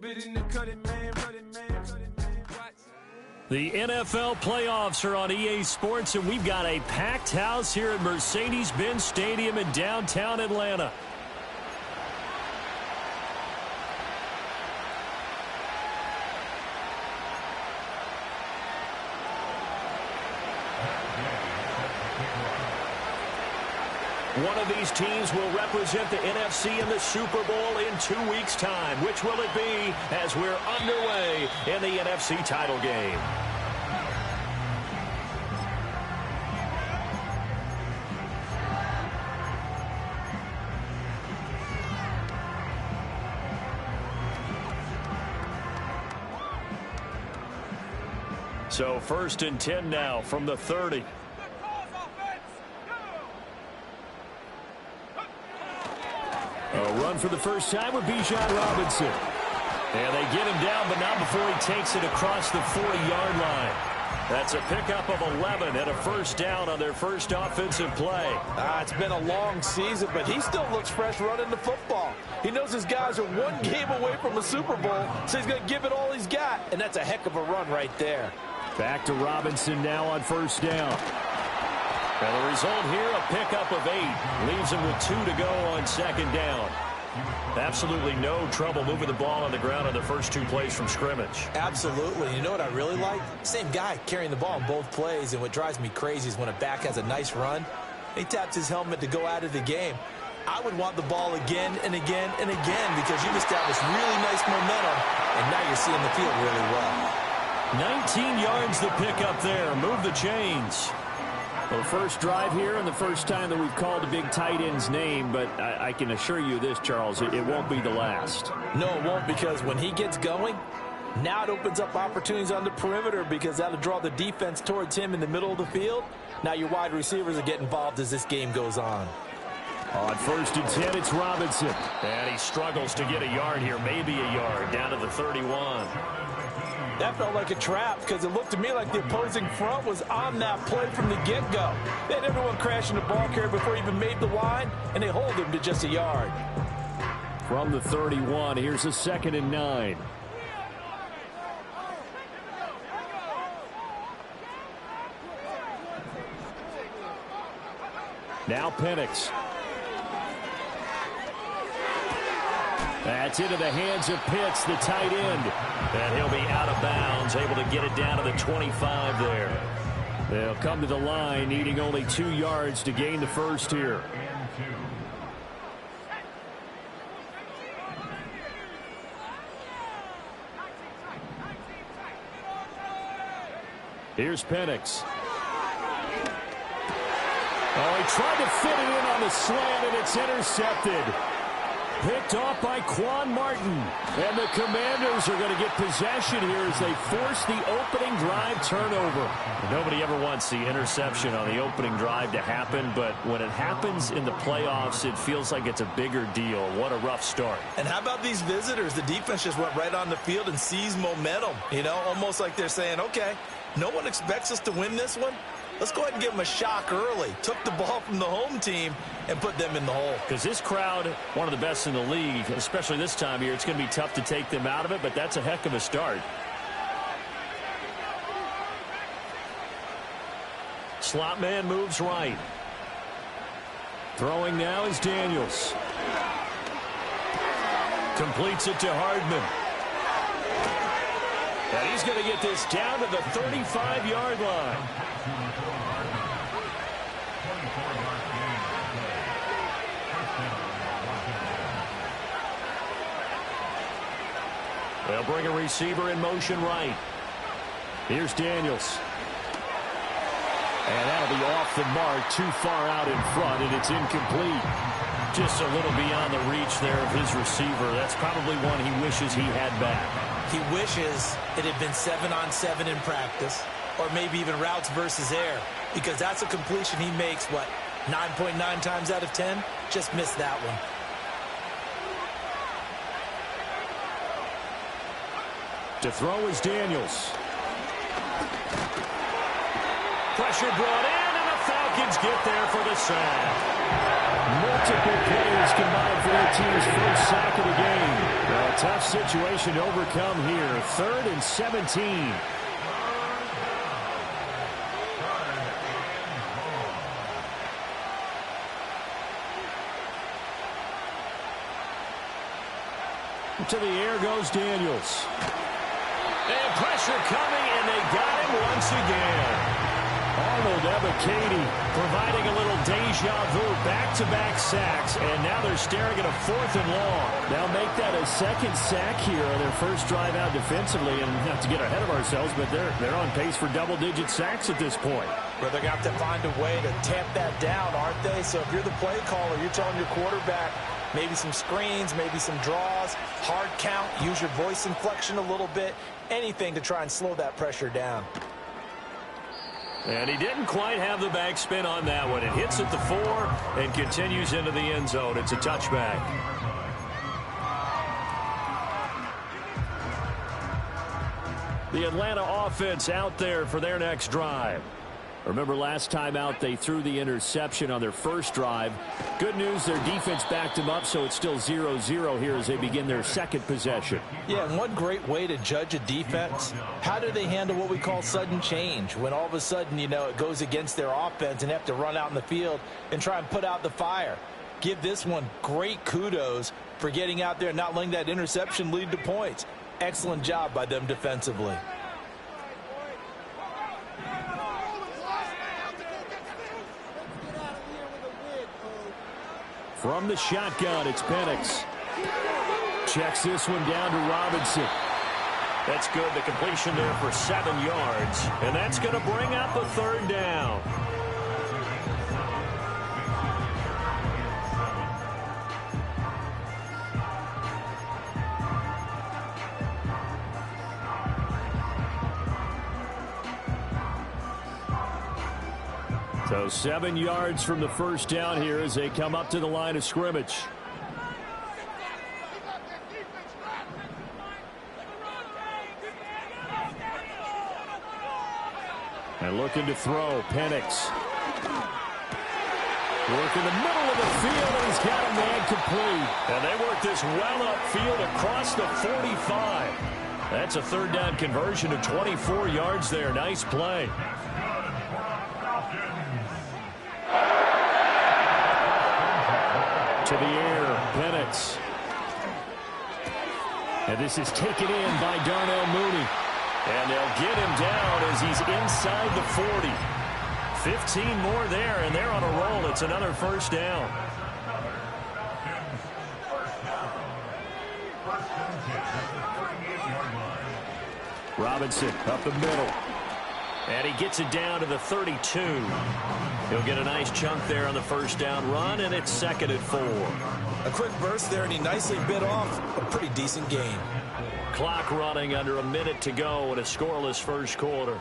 The NFL playoffs are on EA Sports, and we've got a packed house here at Mercedes-Benz Stadium in downtown Atlanta. One of these teams will represent the NFC in the Super Bowl in 2 weeks' time. Which will it be as we're underway in the NFC title game? So 1st and 10 now from the 30. A run for the first time with Bijan Robinson. And they get him down, but not before he takes it across the 40-yard line. That's a pickup of 11 and a first down on their first offensive play. It's been a long season, but he still looks fresh running the football. He knows his guys are one game away from a Super Bowl, so he's going to give it all he's got. And that's a heck of a run right there. Back to Robinson now on first down. And the result here, a pickup of 8. Leaves him with 2 to go on second down. Absolutely no trouble moving the ball on the ground on the first 2 plays from scrimmage. Absolutely. You know what I really like? Same guy carrying the ball in both plays, and what drives me crazy is when a back has a nice run, he taps his helmet to go out of the game. I would want the ball again and again and again because you've established really nice momentum, and now you're seeing the field really well. 19 yards the pickup there. Move the chains. Well, first drive here and the first time that we've called a big tight end's name, but I can assure you this, Charles, it won't be the last. No, it won't, because when he gets going, now it opens up opportunities on the perimeter because that'll draw the defense towards him in the middle of the field. Now your wide receivers will get involved as this game goes on. On 1st and 10, it's Robinson. And he struggles to get a yard here, maybe a yard, down to the 31. That felt like a trap because it looked to me like the opposing front was on that play from the get-go. They had everyone crashing the ball carrier before he even made the line, and they hold him to just a yard. From the 31, here's a 2nd and 9. Now Penix. That's into the hands of Pitts, the tight end. And he'll be out of bounds, able to get it down to the 25 there. They'll come to the line, needing only 2 yards to gain the first here. Here's Penix. Oh, he tried to fit it in on the slant, and it's intercepted. Picked off by Quan Martin. And the Commanders are going to get possession here as they force the opening drive turnover. Nobody ever wants the interception on the opening drive to happen, but when it happens in the playoffs, it feels like it's a bigger deal. What a rough start. And how about these visitors? The defense just went right on the field and seized momentum. You know, almost like they're saying, okay, no one expects us to win this one. Let's go ahead and give them a shock early. Took the ball from the home team and put them in the hole. Because this crowd, one of the best in the league, especially this time of year, it's going to be tough to take them out of it, but that's a heck of a start. Slot man moves right. Throwing now is Daniels. Completes it to Hardman. And he's going to get this down to the 35-yard line. They'll bring a receiver in motion right. Here's Daniels. And that'll be off the mark, too far out in front, and it's incomplete. Just a little beyond the reach there of his receiver. That's probably one he wishes he had back. He wishes it had been 7-on-7 in practice, or maybe even routes versus air, because that's a completion he makes, 9.9 times out of 10? Just missed that one. To throw is Daniels. Pressure brought in, and the Falcons get there for the sack. Multiple plays combined for their team's first sack of the game. A tough situation to overcome here. 3rd and 17. To the air goes Daniels. And pressure coming, and they got him once again. Arnold Ebiketie providing a little deja vu, back-to-back sacks, and now they're staring at a 4th and long. They'll make that a 2nd sack here on their first drive out defensively, and not to get ahead of ourselves, but they're on pace for double-digit sacks at this point. Well, they're going to have to find a way to tamp that down, aren't they? So if you're the play caller, you're telling your quarterback, maybe some screens, maybe some draws, hard count, use your voice inflection a little bit, anything to try and slow that pressure down. And he didn't quite have the backspin on that one. It hits at the 4 and continues into the end zone. It's a touchback. The Atlanta offense out there for their next drive. Remember last time out they threw the interception on their first drive. Good news, their defense backed them up, so it's still 0-0 here as they begin their second possession. Yeah, and one great way to judge a defense, how do they handle what we call sudden change? When all of a sudden, you know, it goes against their offense and they have to run out in the field and try and put out the fire. Give this one great kudos for getting out there and not letting that interception lead to points. Excellent job by them defensively. From the shotgun, it's Penix. Checks this one down to Robinson. That's good. The completion there for 7 yards. And that's going to bring up a 3rd down. So 7 yards from the first down here as they come up to the line of scrimmage. And looking to throw, Penix. Work in the middle of the field, and he's got a man complete. And they work this well upfield across the 45. That's a 3rd down conversion of 24 yards there. Nice play. To the air, Penix. And this is taken in by Darnell Mooney. And they'll get him down as he's inside the 40. 15 more there, and they're on a roll. It's another 1st down. Robinson up the middle. And he gets it down to the 32. He'll get a nice chunk there on the 1st down run, and it's 2nd and 4. A quick burst there, and he nicely bit off a pretty decent gain. Clock running under a minute to go in a scoreless 1st quarter.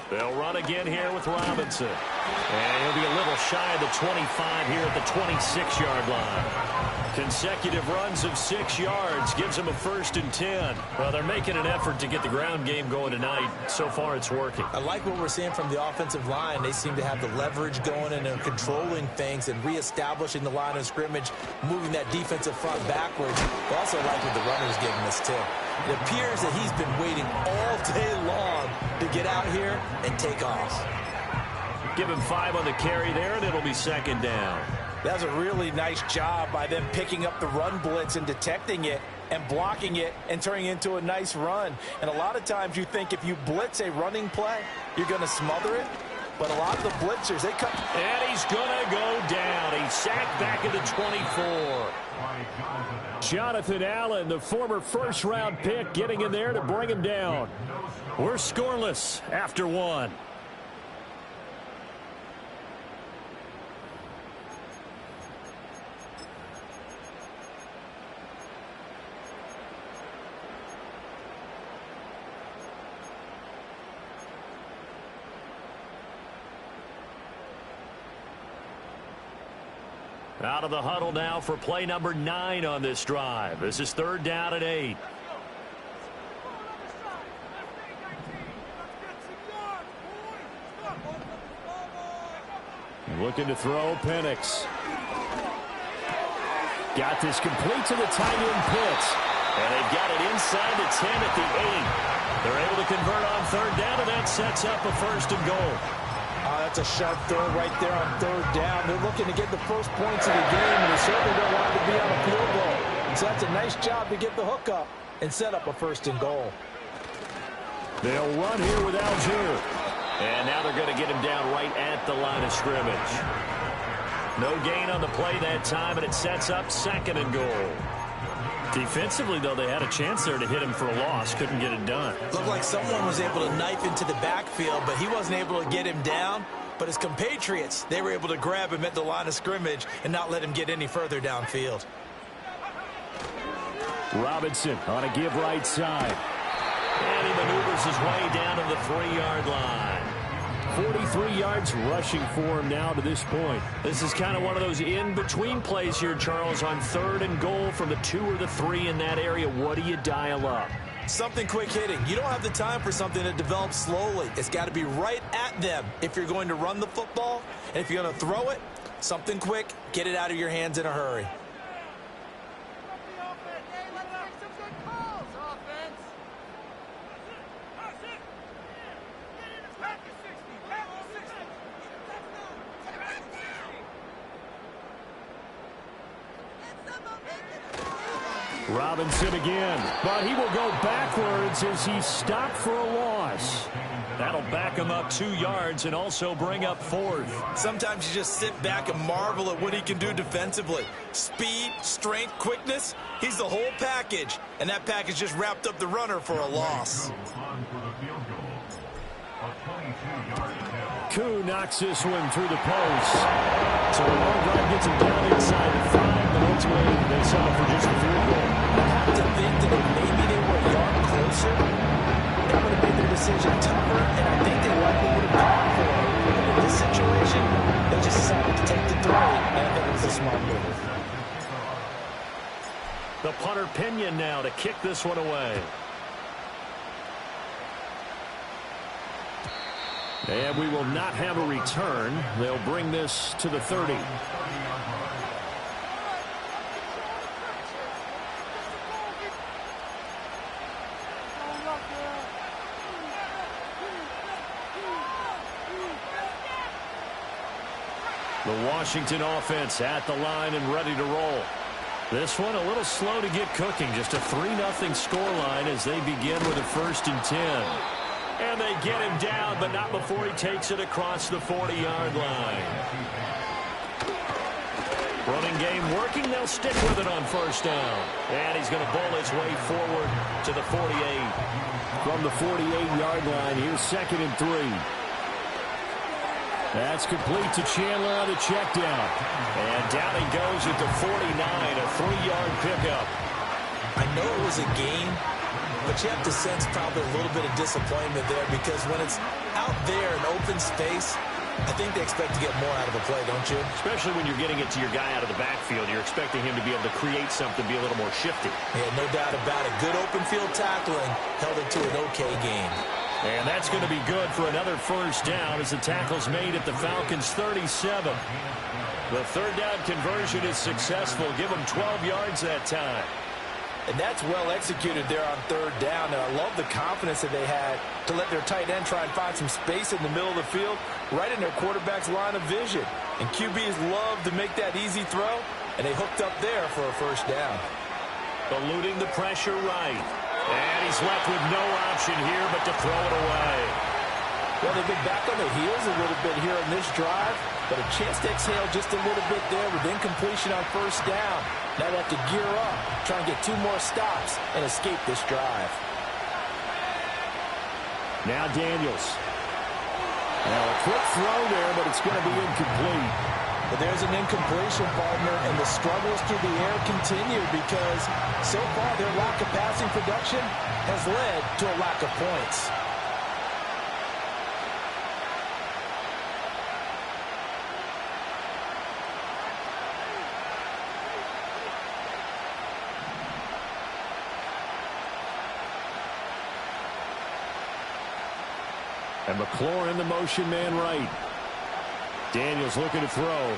They'll run again here with Robinson. And he'll be a little shy of the 25 here at the 26-yard line. Consecutive runs of 6 yards gives them a 1st and 10. Well, they're making an effort to get the ground game going tonight. So far, it's working. I like what we're seeing from the offensive line. They seem to have the leverage going, and they're controlling things and reestablishing the line of scrimmage, moving that defensive front backwards. I also like what the runner's giving us, too. It appears that he's been waiting all day long to get out here and take off. Give him 5 on the carry there, and it'll be 2nd down. That was a really nice job by them picking up the run blitz and detecting it and blocking it and turning it into a nice run. And a lot of times you think if you blitz a running play, you're going to smother it. But a lot of the blitzers, they come. And he's going to go down. He's sacked back at the 24. Jonathan Allen, the former 1st-round pick, getting in there to bring him down. We're scoreless after 1. Out of the huddle now for play number 9 on this drive. This is 3rd down and 8. Looking to throw, Penix. Got this complete to the tight end Pitts. And they've got it inside the 10 at the 8. They're able to convert on third down, and that sets up a first and goal. That's a sharp throw right there on third down. They're looking to get the first points of the game, and they certainly don't want it to be on a field goal. So that's a nice job to get the hook up and set up a first and goal. They'll run here with Algier. And now they're going to get him down right at the line of scrimmage. No gain on the play that time, and it sets up second and goal. Defensively, though, they had a chance there to hit him for a loss. Couldn't get it done. Looked like someone was able to knife into the backfield, but he wasn't able to get him down. But his compatriots, they were able to grab him at the line of scrimmage and not let him get any further downfield. Robinson on a give right side. And he maneuvers his way down to the 3-yard line. 43 yards rushing for him now to this point. This is kind of one of those in-between plays here, Charles, on third and goal from the 2 or the 3 in that area. What do you dial up? Something quick hitting. You don't have the time for something that develops slowly. It's got to be right at them if you're going to run the football. And if you're going to throw it, something quick, get it out of your hands in a hurry. Robinson again, but he will go backwards as he's stopped for a loss. That'll back him up 2 yards and also bring up 4th. Sometimes you just sit back and marvel at what he can do defensively. Speed, strength, quickness, he's the whole package. And that package just wrapped up the runner for a loss. Koo knocks this one through the post. So the long drive gets him down inside the 5, but ultimately they settle for just a field goal. I have to think that if maybe they were a yard closer, that would have made their decision tougher, and I think they likely would have gone for it. But in this situation, they just decided to take the 3, and I think it was a smart move. The punter Pinion now to kick this one away. And we will not have a return. They'll bring this to the 30. The Washington offense at the line and ready to roll. This one a little slow to get cooking. Just a 3-0 scoreline as they begin with a 1st and 10. And they get him down, but not before he takes it across the 40-yard line. Running game working. They'll stick with it on 1st down. And he's going to bowl his way forward to the 48. From the 48-yard line, here's 2nd and 3. That's complete to Chandler on the check down. And down he goes at the 49, a 3-yard pickup. I know it was a game, but you have to sense probably a little bit of disappointment there because when it's out there in open space, I think they expect to get more out of a play, don't you? Especially when you're getting it to your guy out of the backfield. You're expecting him to be able to create something, be a little more shifty. Yeah, no doubt about it. Good open field tackling held it to an okay game. And that's going to be good for another 1st down as the tackle's made at the Falcons' 37. The 3rd down conversion is successful. Give them 12 yards that time. And that's well executed there on 3rd down. And I love the confidence that they had to let their tight end try and find some space in the middle of the field, right in their quarterback's line of vision. And QBs love to make that easy throw, and they hooked up there for a 1st down. Eluding the pressure right. And he's left with no option here but to throw it away. Well, they've been back on their heels a little bit here in this drive, but a chance to exhale just a little bit there with incompletion on 1st down. Now they have to gear up, try and get 2 more stops and escape this drive. Now Daniels. Now a quick throw there, but it's going to be incomplete. But there's an incompletion, partner, and the struggles through the air continue because so far their lack of passing production has led to a lack of points. And McLaurin, the motion man right. Daniels looking to throw.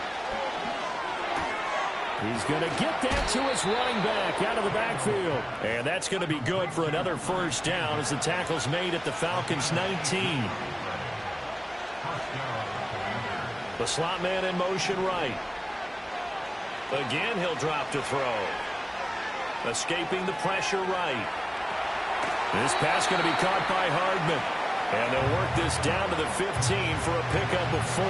He's going to get that to his running back out of the backfield. And that's going to be good for another first down as the tackle's made at the Falcons' 19. The slot man in motion right. Again, he'll drop to throw. Escaping the pressure right. This pass going to be caught by Hardman. And they'll work this down to the 15 for a pickup of 4.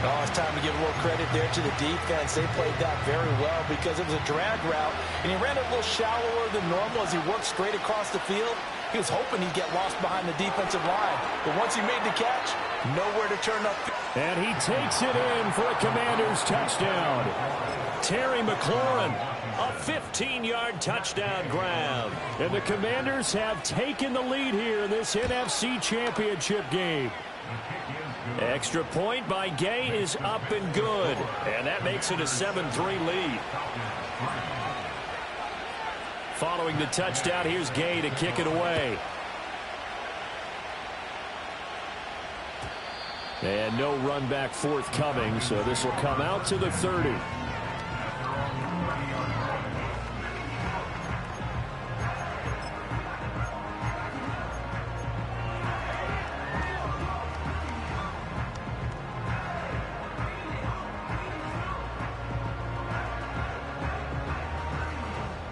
Oh, it's time to give a little credit there to the defense. They played that very well because it was a drag route, and he ran it a little shallower than normal as he worked straight across the field. He was hoping he'd get lost behind the defensive line, but once he made the catch, nowhere to turn up. And he takes it in for a Commanders touchdown. Terry McLaurin, a 15-yard touchdown grab. And the Commanders have taken the lead here in this NFC Championship game. Extra point by Gay is up and good. And that makes it a 7-3 lead. Following the touchdown, here's Gay to kick it away. And no run back forthcoming, so this will come out to the 30.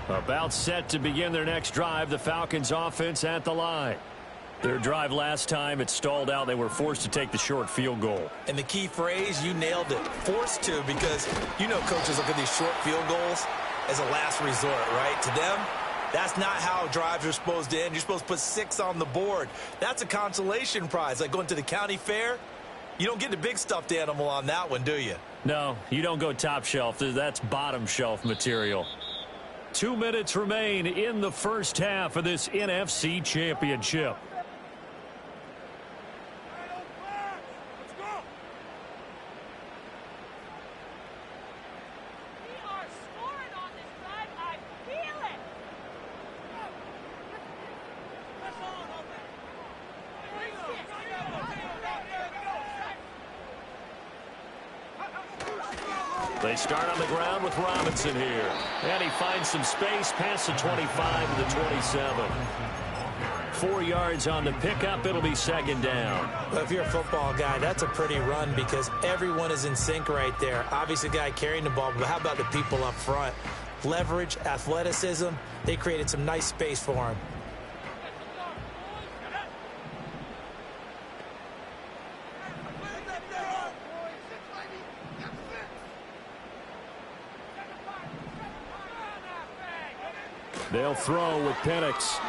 About set to begin their next drive, the Falcons offense at the line. Their drive last time, it stalled out. They were forced to take the short field goal. And the key phrase, you nailed it, forced to, because you know coaches look at these short field goals as a last resort, right? To them, that's not how drives are supposed to end. You're supposed to put 6 on the board. That's a consolation prize, like going to the county fair. You don't get the big stuffed animal on that one, do you? No, you don't go top shelf. That's bottom shelf material. 2 minutes remain in the first half of this NFC Championship. They start on the ground with Robinson here. And he finds some space past the 25 to the 27. 4 yards on the pickup. It'll be second down. Well, if you're a football guy, that's a pretty run because everyone is in sync right there. Obviously, the guy carrying the ball, but how about the people up front? Leverage, athleticism. They created some nice space for him. They'll throw with Penix.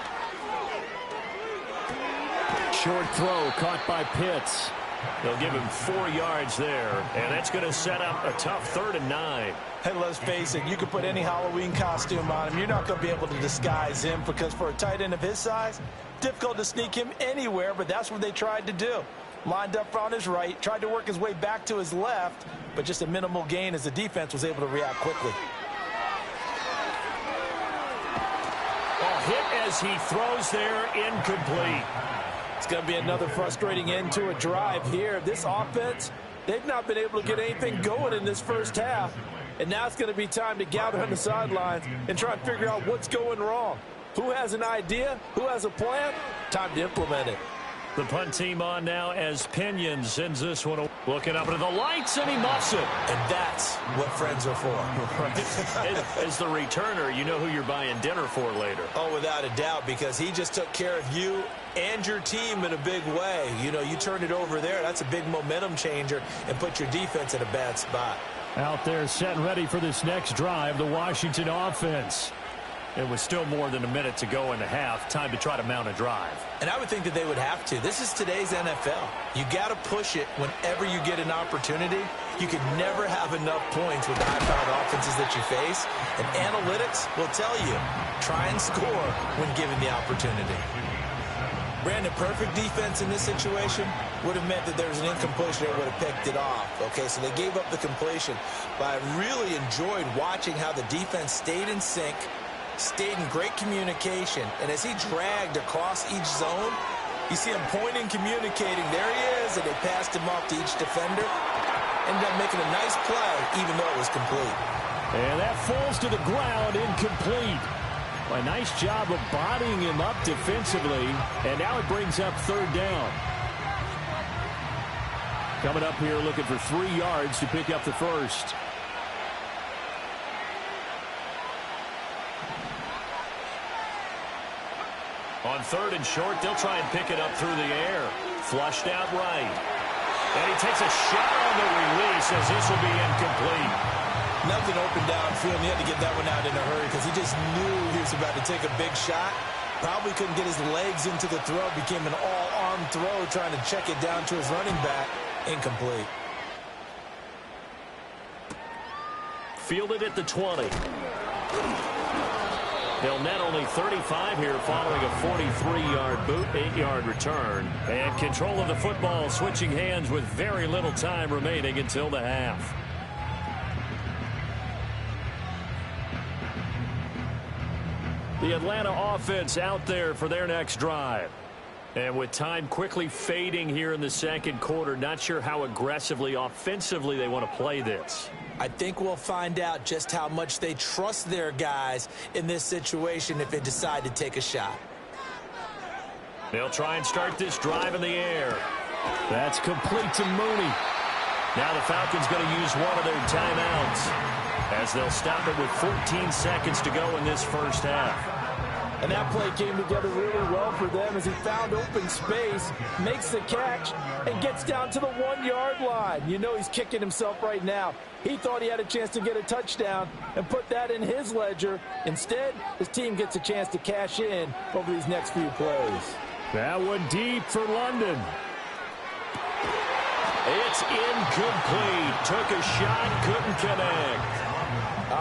Short throw caught by Pitts. They'll give him 4 yards there, and that's going to set up a tough 3rd and 9. Hey, let's face it, you can put any Halloween costume on him. You're not going to be able to disguise him because for a tight end of his size, difficult to sneak him anywhere, but that's what they tried to do. Lined up on his right, tried to work his way back to his left, but just a minimal gain as the defense was able to react quickly. Hit as he throws there, incomplete. It's going to be another frustrating end to a drive here. This offense, they've not been able to get anything going in this first half. And now it's going to be time to gather on the sidelines and try and figure out what's going wrong. Who has an idea? Who has a plan? Time to implement it. The punt team on now as Pinion sends this one away. Looking up into the lights, and he muffs it. And that's what friends are for. As the returner, you know who you're buying dinner for later. Oh, without a doubt, because he just took care of you and your team in a big way. You know, you turned it over there. That's a big momentum changer and put your defense in a bad spot. Out there set and ready for this next drive, the Washington offense. It was still more than a minute to go in the half. Time to try to mount a drive. And I would think that they would have to. This is today's NFL. You got to push it whenever you get an opportunity. You can never have enough points with the high-powered offenses that you face. And analytics will tell you, try and score when given the opportunity. Brandon, perfect defense in this situation would have meant that there was an incompletion that would have picked it off. Okay, so they gave up the completion. But I really enjoyed watching how the defense stayed in sync, stayed in great communication, and as he dragged across each zone, you see him pointing, communicating. There he is, and they passed him off to each defender. Ended up making a nice play, even though it was complete. And that falls to the ground, incomplete. A nice job of bodying him up defensively, and now it brings up third down. Coming up here looking for 3 yards to pick up the first. On third and short, they'll try and pick it up through the air. Flushed out right. And he takes a shot on the release as this will be incomplete. Nothing open downfield, and he had to get that one out in a hurry because he just knew he was about to take a big shot. Probably couldn't get his legs into the throw. Became an all-arm throw, trying to check it down to his running back. Incomplete. Fielded at the 20. They'll net only 35 here following a 43-yard boot, 8-yard return. And control of the football switching hands with very little time remaining until the half. The Atlanta offense out there for their next drive. And with time quickly fading here in the second quarter, not sure how aggressively, offensively they want to play this. I think we'll find out just how much they trust their guys in this situation if they decide to take a shot. They'll try and start this drive in the air. That's complete to Mooney. Now the Falcons going to use one of their timeouts as they'll stop it with 14 seconds to go in this first half. And that play came together really well for them as he found open space, makes the catch, and gets down to the 1-yard line. You know he's kicking himself right now. He thought he had a chance to get a touchdown and put that in his ledger. Instead, his team gets a chance to cash in over these next few plays. That one deep for London. It's incomplete. Took a shot, couldn't connect.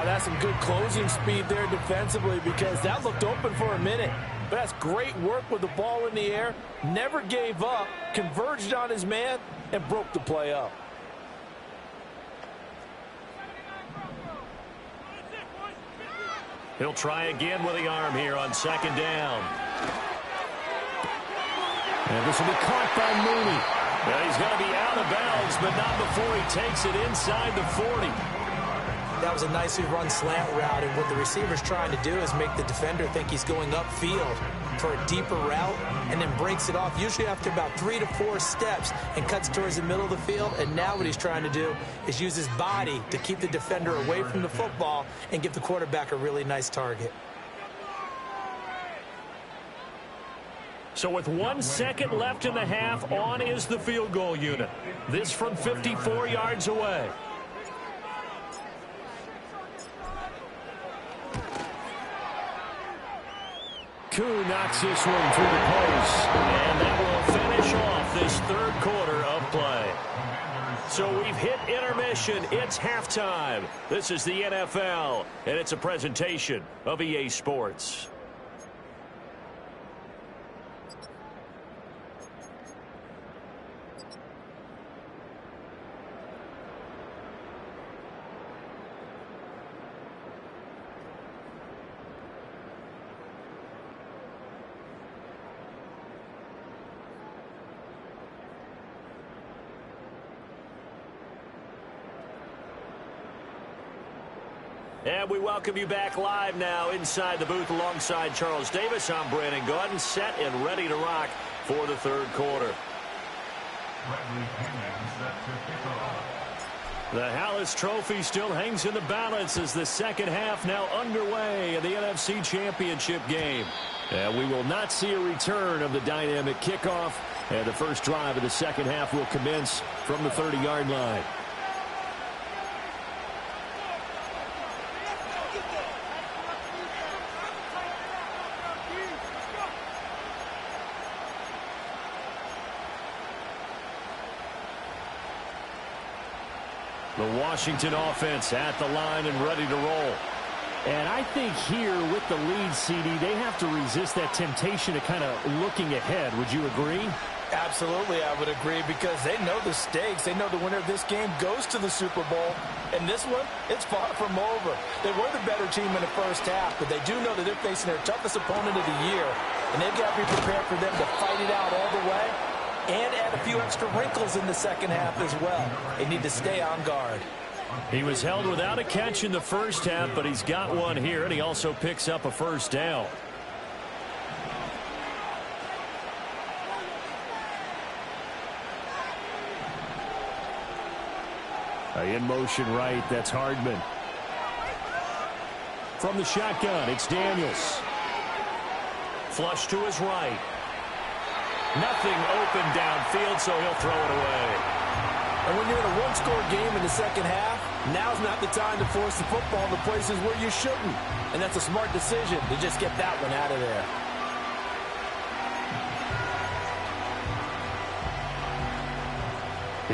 That's some good closing speed there defensively because that looked open for a minute. But that's great work with the ball in the air. Never gave up, converged on his man, and broke the play up. He'll try again with the arm here on second down. And this will be caught by Mooney. Well, he's going to be out of bounds, but not before he takes it inside the 40. That was a nicely run slant route, and what the receiver's trying to do is make the defender think he's going upfield for a deeper route and then breaks it off, usually after about 3 to 4 steps, and cuts towards the middle of the field. And now what he's trying to do is use his body to keep the defender away from the football and give the quarterback a really nice target. So with 1 second left in the half, on is the field goal unit. This from 54 yards away. Koo knocks this one through the post, and that will finish off this third quarter of play. So we've hit intermission. It's halftime. This is the NFL, and it's a presentation of EA Sports. And we welcome you back live now inside the booth alongside Charles Davis. I'm Brandon Gaudin, set and ready to rock for the third quarter. The Hallis Trophy still hangs in the balance as the second half now underway in the NFC Championship game. And we will not see a return of the dynamic kickoff, and the first drive of the second half will commence from the 30-yard line. The Washington offense at the line and ready to roll. And I think here with the lead, CD, they have to resist that temptation of kind of looking ahead. Would you agree? Absolutely, I would agree, because they know the stakes. They know the winner of this game goes to the Super Bowl. And this one, it's far from over. They were the better team in the first half, but they do know that they're facing their toughest opponent of the year. And they've got to be prepared for them to fight it out all the way and add a few extra wrinkles in the second half as well. They need to stay on guard. He was held without a catch in the first half, but he's got one here, and he also picks up a first down. In motion right, that's Hardman. From the shotgun, it's Daniels. Flush to his right. Nothing open downfield, so he'll throw it away. And when you're in a one-score game in the second half, now's not the time to force the football to places where you shouldn't. And that's a smart decision to just get that one out of there.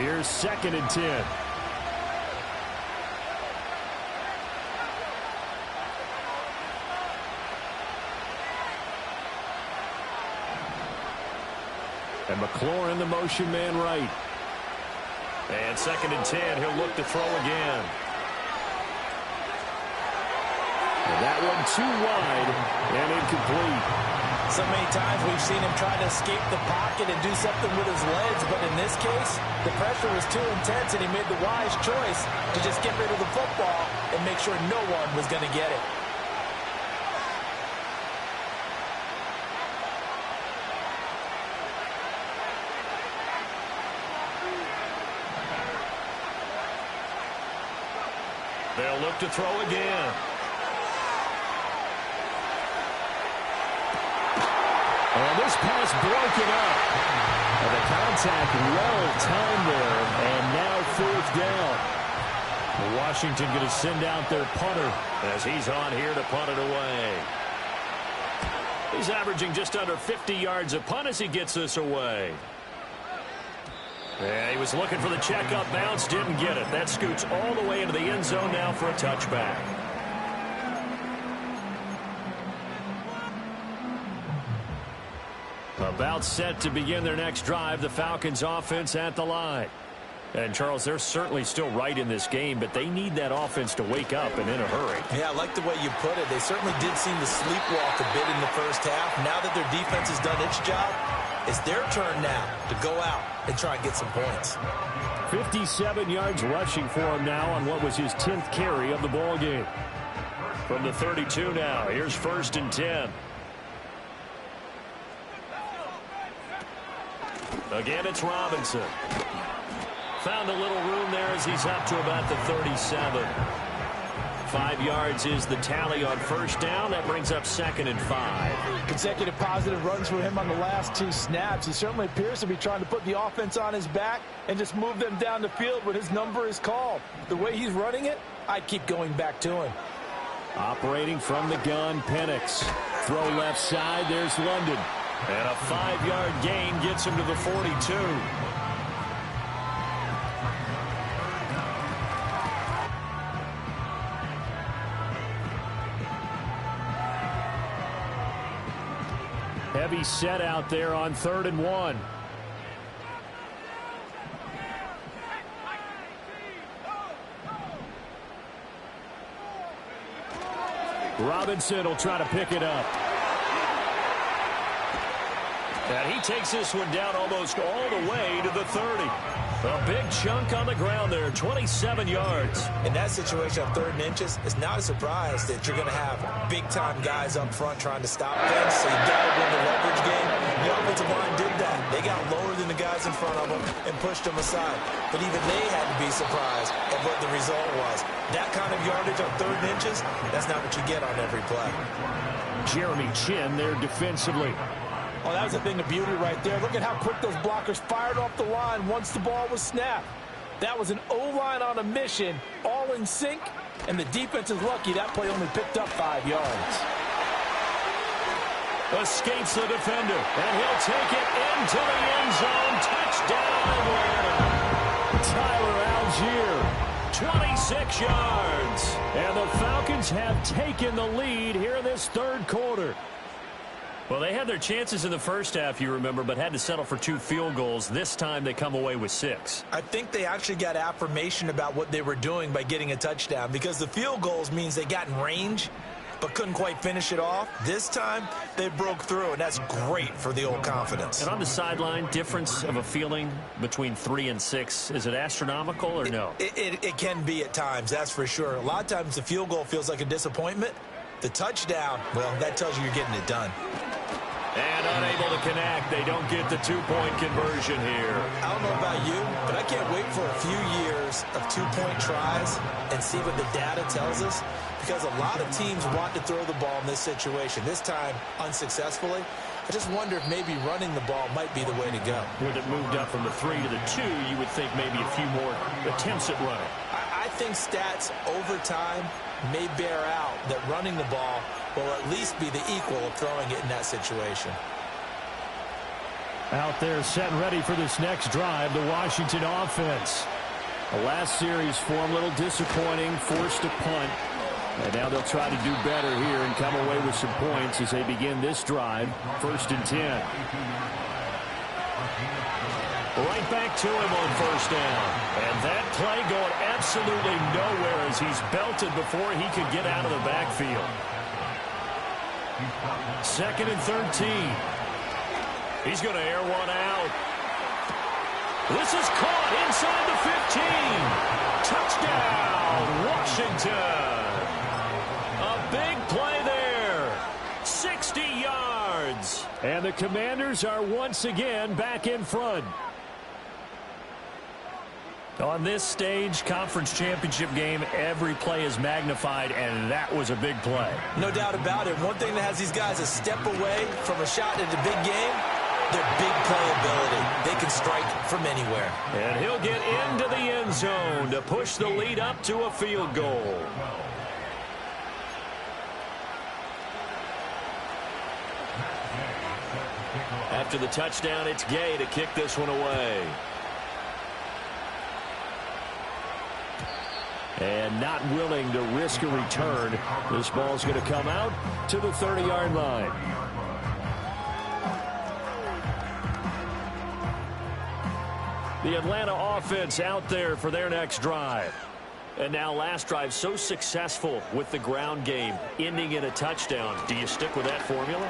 Here's 2nd and 10. And McLaurin, the motion man right. And 2nd and 10, he'll look to throw again. And that one too wide and incomplete. So many times we've seen him try to escape the pocket and do something with his legs, but in this case, the pressure was too intense and he made the wise choice to just get rid of the football and make sure no one was going to get it. They'll look to throw again. And this pass broken up. And the contact well timed there. And now 4th down. Washington going to send out their punter as he's on here to punt it away. He's averaging just under 50 yards a punt as he gets this away. And he was looking for the check-up bounce, didn't get it. That scoots all the way into the end zone now for a touchback. About set to begin their next drive, the Falcons offense at the line. And, Charles, they're certainly still right in this game, but they need that offense to wake up and in a hurry. Yeah, I like the way you put it. They certainly did seem to sleepwalk a bit in the first half. Now that their defense has done its job, it's their turn now to go out and try and get some points. 57 yards rushing for him now on what was his 10th carry of the ball game. From the 32 now, here's 1st and 10. Again, it's Robinson. Found a little room there as he's up to about the 37. 5 yards is the tally on 1st down. That brings up 2nd and 5. Consecutive positive runs for him on the last 2 snaps. He certainly appears to be trying to put the offense on his back and just move them down the field when his number is called. The way he's running it, I'd keep going back to him. Operating from the gun, Penix. Throw left side, there's London. And a 5-yard gain gets him to the 42. Heavy set out there on 3rd and 1. Robinson will try to pick it up. And he takes this one down almost all the way to the 30. A big chunk on the ground there, 27 yards. In that situation on 3rd and inches, it's not a surprise that you're going to have big-time guys up front trying to stop things, so you've got to win the leverage game. The offensive line did that. They got lower than the guys in front of them and pushed them aside. But even they had to be surprised at what the result was. That kind of yardage on 3rd and inches, that's not what you get on every play. Jeremy Chin there defensively. Oh, that was a thing of beauty right there. Look at how quick those blockers fired off the line once the ball was snapped. That was an O-line on a mission, all in sync, and the defense is lucky that play only picked up 5 yards. Escapes the defender, and he'll take it into the end zone. Touchdown, Atlanta. Tyler Algier, 26 yards. And the Falcons have taken the lead here in this 3rd quarter. Well, they had their chances in the first half, you remember, but had to settle for 2 field goals. This time they come away with 6. I think they actually got affirmation about what they were doing by getting a touchdown, because the field goals means they got in range. but couldn't quite finish it off. This time, they broke through, and that's great for the old confidence. And on the sideline, difference of a feeling between 3 and 6, is it astronomical or no? It can be at times, that's for sure. A lot of times the field goal feels like a disappointment. The touchdown, well, that tells you you're getting it done. And unable to connect. They don't get the two-point conversion here. I don't know about you, but I can't wait for a few years of two-point tries and see what the data tells us, because a lot of teams want to throw the ball in this situation. This time, unsuccessfully. I just wonder if maybe running the ball might be the way to go. With it moved up from the 3 to the 2, you would think maybe a few more attempts at running. I think stats over time may bear out that running the ball will at least be the equal of throwing it in that situation. Out there set and ready for this next drive, the Washington offense. The last series for them, a little disappointing, forced a punt. And now they'll try to do better here and come away with some points as they begin this drive, 1st and 10. Right back to him on 1st down. And that play going absolutely nowhere as he's belted before he could get out of the backfield. 2nd and 13. He's going to air one out. This is caught inside the 15. Touchdown, Washington. A big play there. 60 yards. And the Commanders are once again back in front. On this stage, conference championship game, every play is magnified, and that was a big play. No doubt about it. One thing that has these guys a step away from a shot at the big game, their big playability. They can strike from anywhere. And he'll get into the end zone to push the lead up to a field goal. After the touchdown, it's Gay to kick this one away. And not willing to risk a return. This ball's going to come out to the 30-yard line. The Atlanta offense out there for their next drive. And now last drive so successful with the ground game, ending in a touchdown. Do you stick with that formula?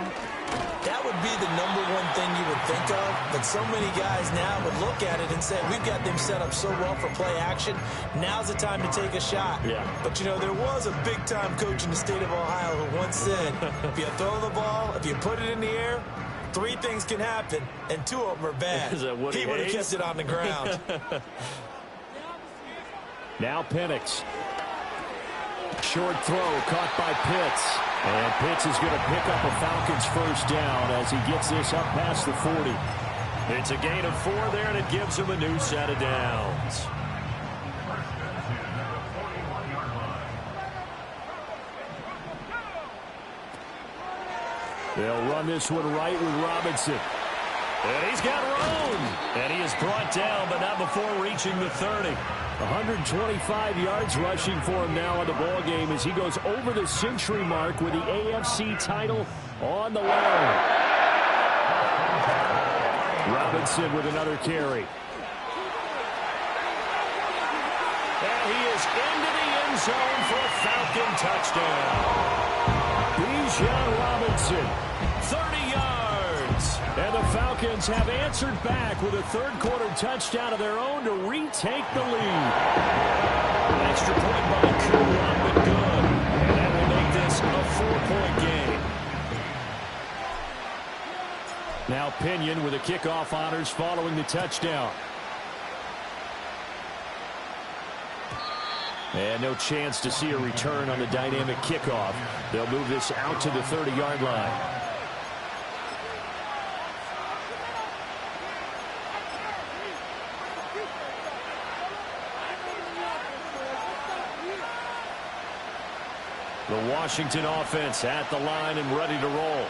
That would be the #1 thing you would think of, but so many guys now would look at it and say, we've got them set up so well for play action, now's the time to take a shot. Yeah. But, you know, there was a big-time coach in the state of Ohio who once said, if you throw the ball, if you put it in the air, 3 things can happen, and 2 of them are bad. Is that what he would have kept it on the ground. Now Penix. Short throw caught by Pitts. And Pitts is going to pick up a Falcons 1st down as he gets this up past the 40. It's a gain of 4 there, and it gives him a new set of downs. They'll run this one right with Robinson. And he's got room. And he is brought down, but not before reaching the 30. 125 yards rushing for him now in the ball game as he goes over the century mark with the AFC title on the line. Robinson with another carry. And he is into the end zone for a Falcon touchdown. Bijan Robinson, 30 yards. And the Falcons have answered back with a 3rd-quarter touchdown of their own to retake the lead. An extra point by Kuhn, but good. And that will make this a 4-point game. Now Pinion with the kickoff honors following the touchdown. And no chance to see a return on the dynamic kickoff. They'll move this out to the 30-yard line. The Washington offense at the line and ready to roll.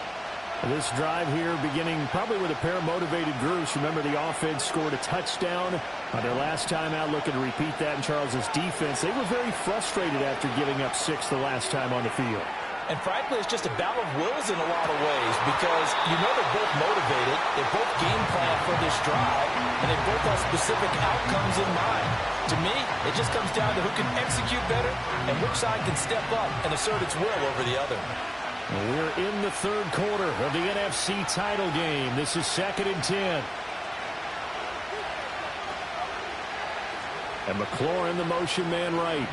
This drive here beginning probably with a pair of motivated groups. Remember, the offense scored a touchdown on their last time out, looking to repeat that in Charles's defense. They were very frustrated after giving up 6 the last time on the field. And frankly, it's just a battle of wills in a lot of ways because you know they're both motivated, they both game plan for this drive, and they both have specific outcomes in mind. To me, it just comes down to who can execute better and which side can step up and assert its will over the other. We're in the third quarter of the NFC title game. This is 2nd and 10. And McLaurin, the motion man right.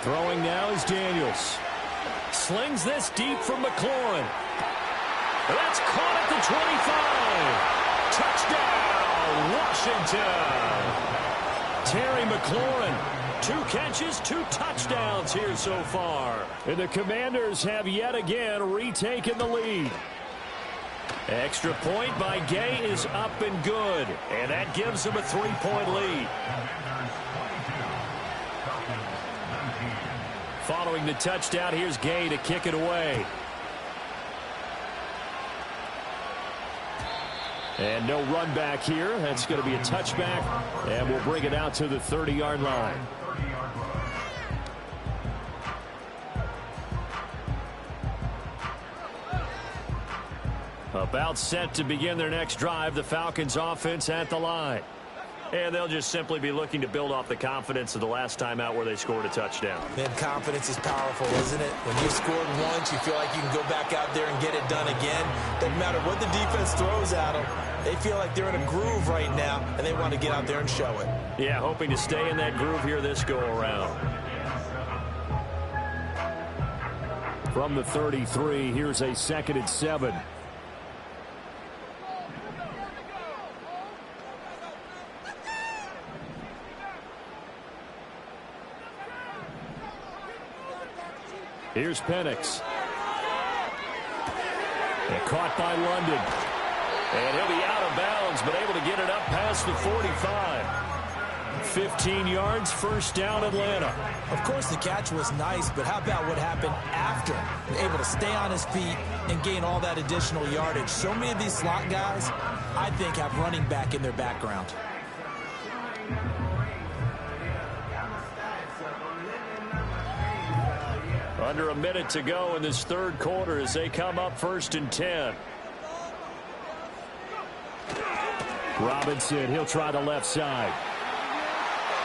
Throwing now is Daniels. Slings this deep from McLaurin. That's caught at the 25. Touchdown, Washington. Terry McLaurin, 2 catches, 2 touchdowns here so far. And the Commanders have yet again retaken the lead. Extra point by Gay is up and good. And that gives them a 3-point lead. Following the touchdown, here's Gay to kick it away. And no run back here. That's going to be a touchback. And we'll bring it out to the 30-yard line. About set to begin their next drive. The Falcons offense at the line. And they'll just simply be looking to build off the confidence of the last time out where they scored a touchdown. Man, confidence is powerful, isn't it? When you scored once, you feel like you can go back out there and get it done again. Doesn't matter what the defense throws at them. They feel like they're in a groove right now, and they want to get out there and show it. Yeah, hoping to stay in that groove here this go-around. From the 33, here's a 2nd and 7. Here's Penix. And caught by London. And he'll be out of bounds, but able to get it up past the 45. 15 yards, first down, Atlanta. Of course, the catch was nice, but how about what happened after? Able to stay on his feet and gain all that additional yardage. So many of these slot guys, I think, have running back in their background. Under a minute to go in this third quarter as they come up 1st and 10. Robinson, he'll try the left side.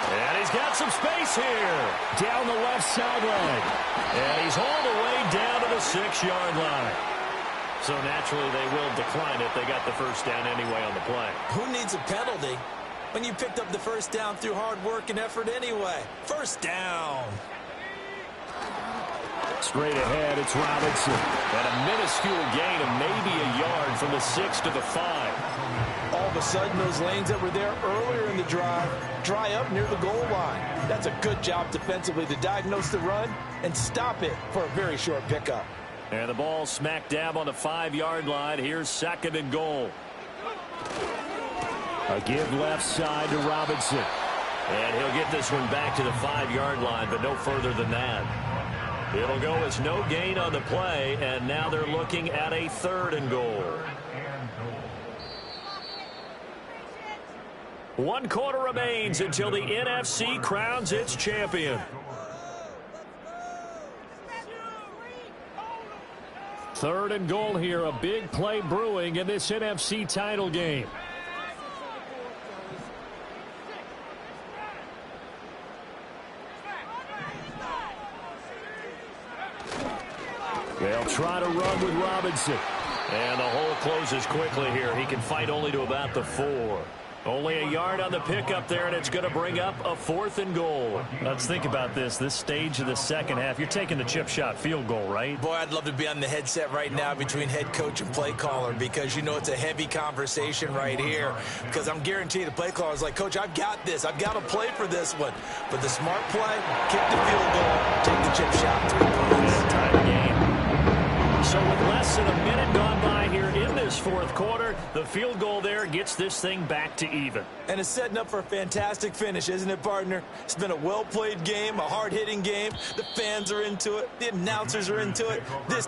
And he's got some space here. Down the left sideline. And he's all the way down to the 6-yard line. So naturally they will decline it. They got the first down anyway on the play. Who needs a penalty when you picked up the first down through hard work and effort anyway? First down. Straight ahead, it's Robinson. And a minuscule gain of maybe a yard from the 6 to the 5. All of a sudden, those lanes that were there earlier in the drive dry up near the goal line. That's a good job defensively to diagnose the run and stop it for a very short pickup. And the ball smack dab on the 5-yard line. Here's 2nd and goal. A give left side to Robinson. And he'll get this one back to the 5-yard line, but no further than that. It'll go as no gain on the play, and now they're looking at a 3rd and goal. 1 quarter remains until the NFC crowns its champion. 3rd and goal here, a big play brewing in this NFC title game. They'll try to run with Robinson. And the hole closes quickly here. He can fight only to about the 4. Only a yard on the pickup there, and it's going to bring up a 4th and goal. Let's think about this stage of the second half. You're taking the chip shot field goal, right? Boy, I'd love to be on the headset right now between head coach and play caller because you know it's a heavy conversation right here because I'm guaranteed the play caller is like, Coach, I've got this. I've got to play for this one. But the smart play, kick the field goal, take the chip shot. 3 points. Tie the game. So with less than a minute gone by here in this 4th quarter, the field goal there gets this thing back to even. And it's setting up for a fantastic finish, isn't it, partner? It's been a well-played game, a hard-hitting game. The fans are into it. The announcers are into it. This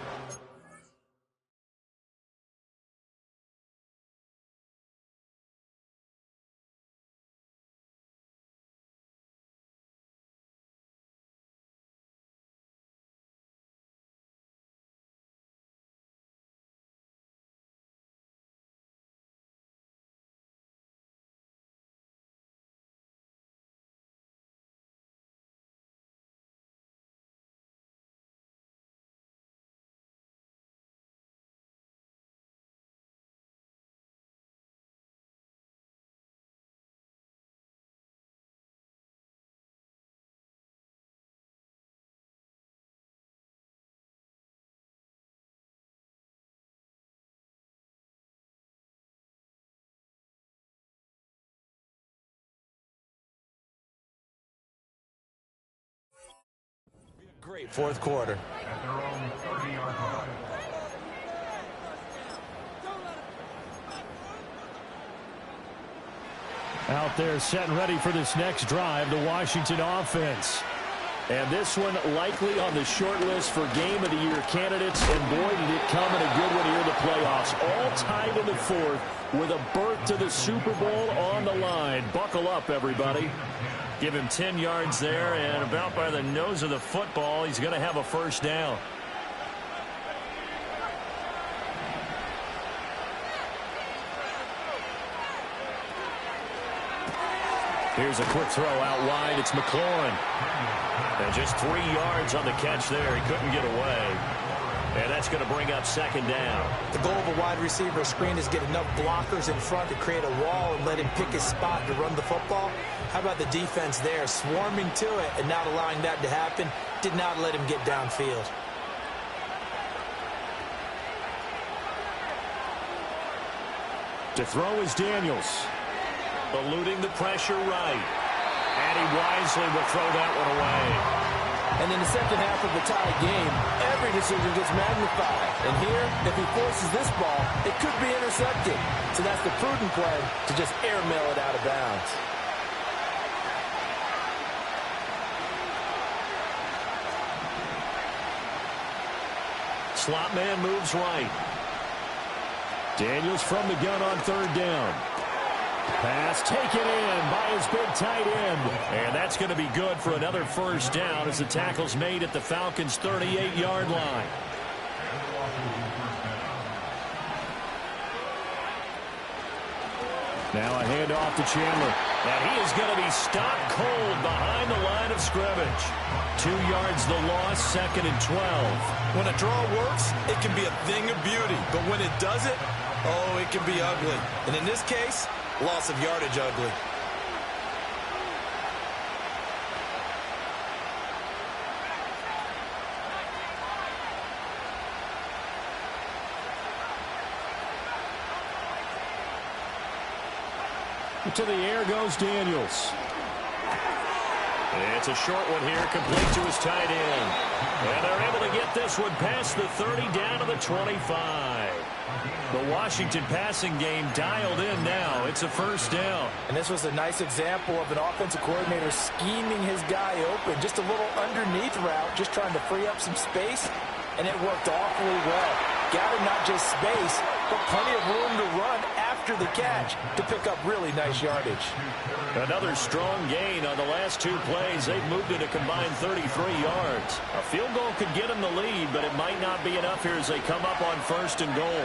Great fourth quarter. Out there set and ready for this next drive, the Washington offense. And this one likely on the short list for Game of the Year candidates. And boy, did it come in a good one here in the playoffs. All tied in the fourth with a berth to the Super Bowl on the line. Buckle up, everybody. Give him 10 yards there, and about by the nose of the football, he's going to have a first down. Here's a quick throw out wide. It's McLaurin. And just 3 yards on the catch there. He couldn't get away. And that's going to bring up second down. The goal of a wide receiver screen is get enough blockers in front to create a wall and let him pick his spot to run the football. How about the defense there, swarming to it and not allowing that to happen? Did not let him get downfield. To throw is Daniels. Eluding the pressure right. And he wisely will throw that one away. And in the second half of the tie game, every decision gets magnified. And here, if he forces this ball, it could be intercepted. So that's the prudent play to just airmail it out of bounds. Slot man moves right. Daniels from the gun on third down. Pass taken in by his big tight end. And that's going to be good for another first down as the tackle's made at the Falcons' 38-yard line. Now a handoff to Chandler. And he is going to be stopped cold behind the line of scrimmage. 2 yards the loss, second and 12. When a draw works, it can be a thing of beauty. But when it doesn't, oh, it can be ugly. And in this case, loss of yardage ugly. To the air goes Daniels. It's a short one here, complete to his tight end. And they're able to get this one past the 30 down to the 25. The Washington passing game dialed in now. It's a first down. And this was a nice example of an offensive coordinator scheming his guy open. Just a little underneath route, just trying to free up some space. And it worked awfully well. Gathered not just space, but plenty of room to run after the catch to pick up really nice yardage. Another strong gain on the last 2 plays. They've moved it a combined 33 yards. A field goal could get them the lead, but it might not be enough here as they come up on first and goal.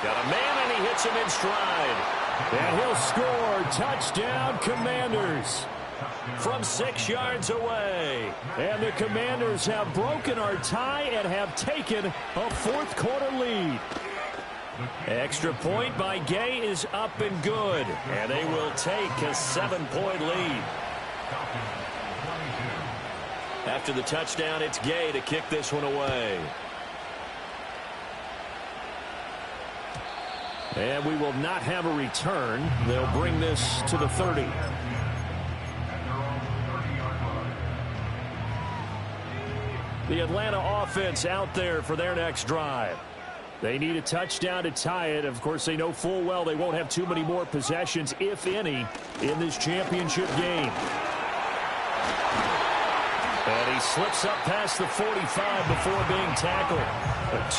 Got a man, and he hits him in stride. And he'll score. Touchdown, Commanders. From 6 yards away. And the Commanders have broken our tie and have taken a fourth quarter lead. Extra point by Gay is up and good. And they will take a 7-point lead. After the touchdown, it's Gay to kick this one away. And we will not have a return. They'll bring this to the 30. The Atlanta offense out there for their next drive. They need a touchdown to tie it. Of course, they know full well they won't have too many more possessions, if any, in this championship game. And he slips up past the 45 before being tackled.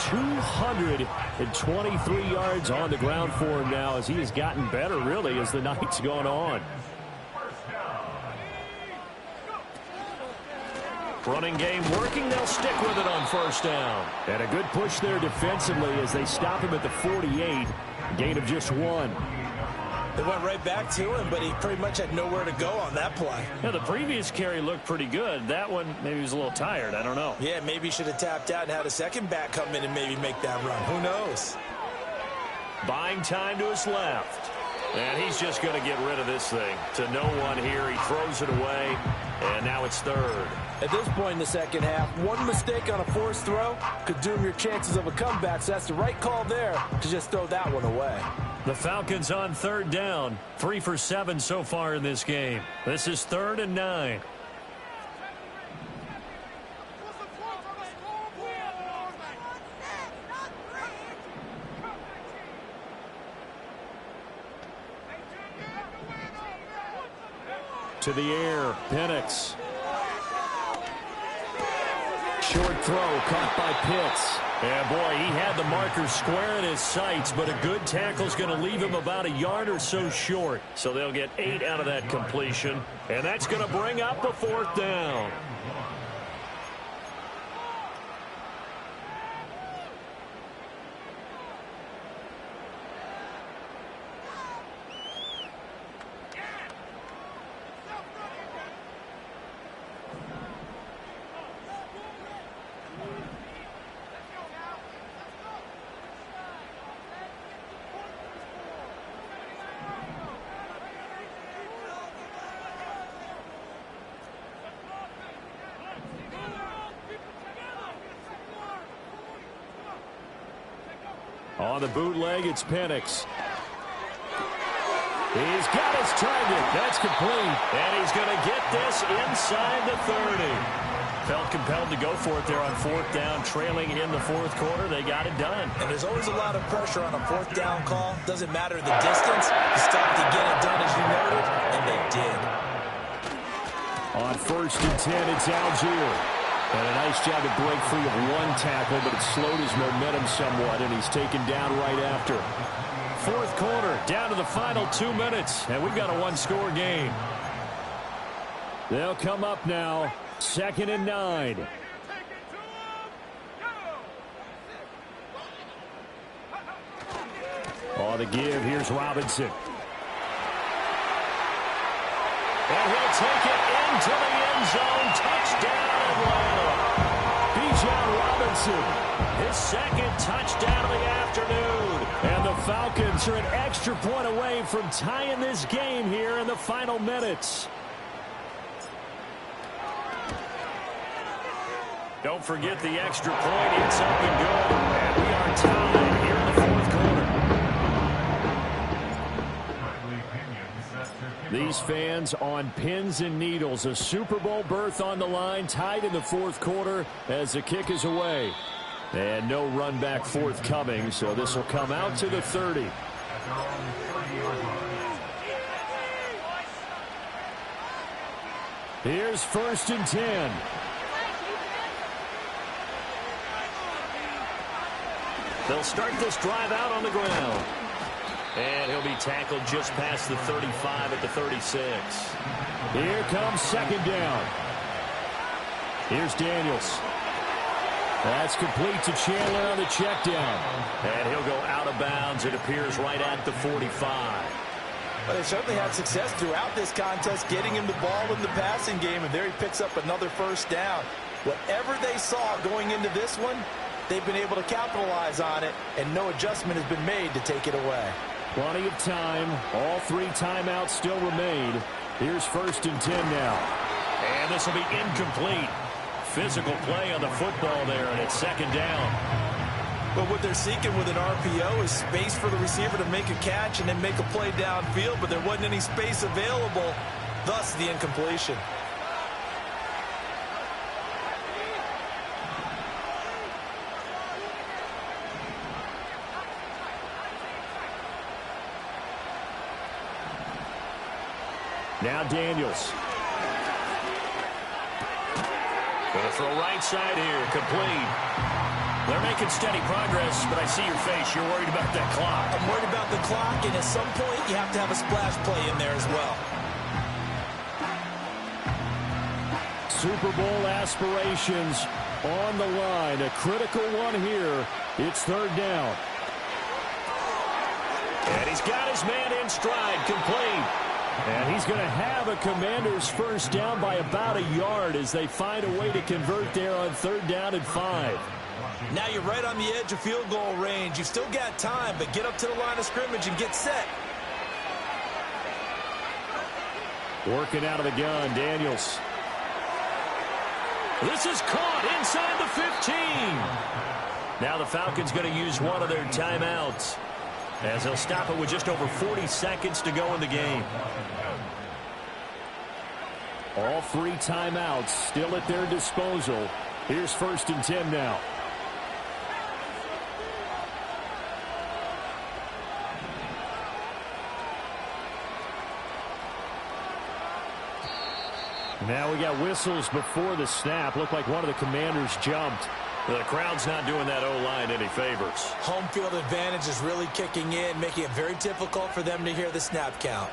223 yards on the ground for him now as he has gotten better, really, as the night's gone on. Running game working. They'll stick with it on first down. And a good push there defensively as they stop him at the 48. Gain of just 1. They went right back to him, but he pretty much had nowhere to go on that play. Yeah, the previous carry looked pretty good. That one, maybe he was a little tired. I don't know. Yeah, maybe he should have tapped out and had a second back come in and maybe make that run. Who knows? Buying time to his left. And he's just going to get rid of this thing. To no one here. He throws it away. And now it's third. At this point in the second half, one mistake on a forced throw could doom your chances of a comeback. So that's the right call there to just throw that one away. The Falcons on third down. 3 for 7 so far in this game. This is 3rd and 9. To the air, Penix. Short throw caught by Pitts. Yeah, boy, he had the marker square in his sights, but a good tackle's going to leave him about a yard or so short. So they'll get 8 out of that completion, and that's going to bring up a 4th down. On the bootleg, it's Penix. He's got his target. That's complete. And he's going to get this inside the 30. Felt compelled to go for it there on 4th down, trailing in the 4th quarter. They got it done. And there's always a lot of pressure on a 4th down call. Doesn't matter the distance. You stop to get it done as you noted, and they did. On 1st and 10, it's Algier. And a nice job to break free of one tackle, but it slowed his momentum somewhat, and he's taken down right after. 4th quarter, down to the final 2 minutes, and we've got a one-score game. They'll come up now, 2nd and 9. On the give, here's Robinson. And he'll take it into the end zone. Touchdown, Atlanta. Bijan Robinson. His 2nd touchdown of the afternoon. And the Falcons are an extra point away from tying this game here in the final minutes. Don't forget the extra point. It's up and good. And we are tied here in the 4th quarter. These fans on pins and needles. A Super Bowl berth on the line, tied in the 4th quarter as the kick is away. And no run back forthcoming, so this will come out to the 30. Here's 1st and 10. They'll start this drive out on the ground. And he'll be tackled just past the 35 at the 36. Here comes 2nd down. Here's Daniels. That's complete to Chandler on the check down. And he'll go out of bounds. It appears right at the 45. But they certainly had success throughout this contest, getting him the ball in the passing game, and there he picks up another 1st down. Whatever they saw going into this one, they've been able to capitalize on it, and no adjustment has been made to take it away. Plenty of time. All 3 timeouts still remain. Here's 1st and 10 now. And this will be incomplete. Physical play on the football there, and it's 2nd down. But what they're seeking with an RPO is space for the receiver to make a catch and then make a play downfield, but there wasn't any space available, thus the incompletion. Now Daniels. Gonna throw right side here, complete. They're making steady progress, but I see your face. You're worried about that clock. I'm worried about the clock, and at some point, you have to have a splash play in there as well. Super Bowl aspirations on the line. A critical one here. It's 3rd down. And he's got his man in stride, complete. And he's going to have a Commanders 1st down by about a yard as they find a way to convert there on 3rd down and 5. Now you're right on the edge of field goal range. You've still got time, but get up to the line of scrimmage and get set. Working out of the gun, Daniels. This is caught inside the 15. Now the Falcons going to use one of their timeouts, as they'll stop it with just over 40 seconds to go in the game. All 3 timeouts still at their disposal. Here's 1st and 10 now. Now we got whistles before the snap. Looked like one of the Commanders jumped. The crowd's not doing that O-line any favors. Home field advantage is really kicking in, making it very difficult for them to hear the snap count.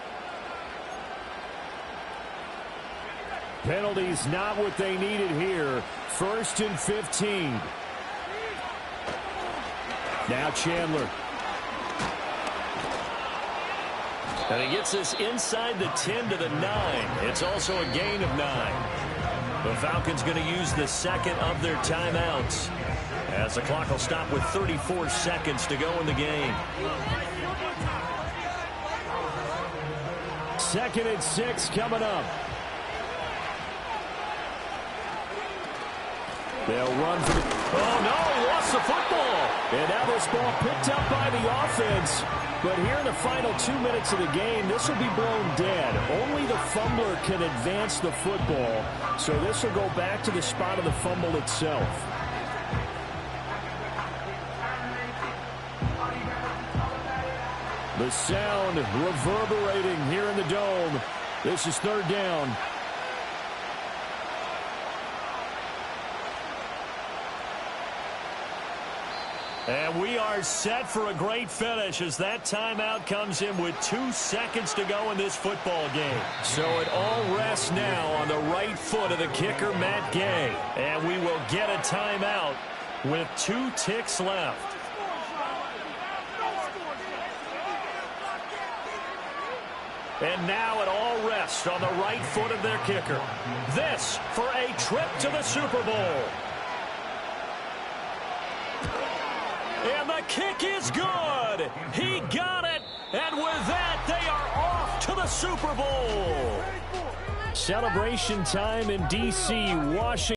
Penalties not what they needed here. 1st and 15. Now Chandler. And he gets this inside the 10 to the 9. It's also a gain of 9. The Falcons going to use the second of their timeouts, as the clock will stop with 34 seconds to go in the game. 2nd and 6 coming up. They'll run for the... Oh, no, he lost the football. And now this ball picked up by the offense. But here in the final 2 minutes of the game, this will be blown dead. Only the fumbler can advance the football. So this will go back to the spot of the fumble itself. The sound reverberating here in the dome. This is 3rd down. And we are set for a great finish as that timeout comes in with 2 seconds to go in this football game. So it all rests now on the right foot of the kicker, Matt Gay. And we will get a timeout with 2 ticks left. And now it all rests on the right foot of their kicker. This for a trip to the Super Bowl. And the kick is good. He got it. And with that, they are off to the Super Bowl. Celebration time in D.C., Washington.